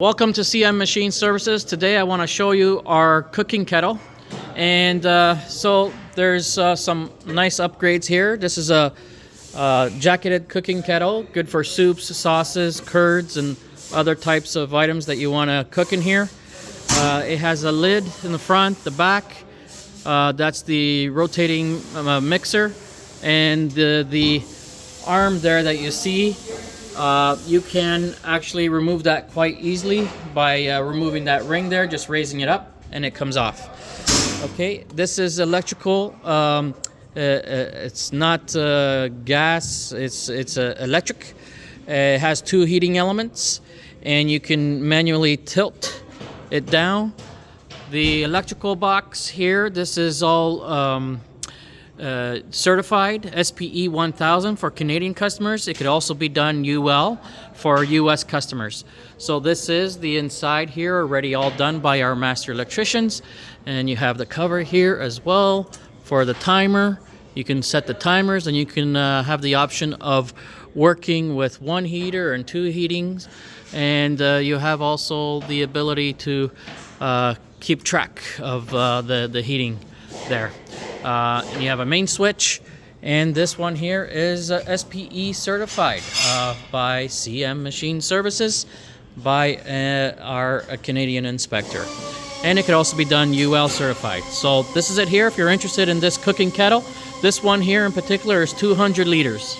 Welcome to CM Machine Services. Today I want to show you our cooking kettle. And so there's some nice upgrades here. This is a jacketed cooking kettle, good for soups, sauces, curds, and other types of items that you want to cook in here. It has a lid in the front, the back. That's the rotating mixer. And the arm there that you see, you can actually remove that quite easily by removing that ring there, just raising it up, and it comes off. Okay, this is electrical. It's not gas, it's electric. It has two heating elements, and you can manually tilt it down. The electrical box here, this is all certified SPE 1000 for Canadian customers. It could also be done UL for US customers. So this is the inside here, already all done by our master electricians. And you have the cover here as well for the timer. You can set the timers, and you can have the option of working with one heater and two heatings. And you have also the ability to keep track of the heating there. And you have a main switch, and this one here is SPE certified by CM Machine Services, by our Canadian inspector. And it could also be done UL certified. So this is it here if you're interested in this cooking kettle. This one here in particular is 200 liters.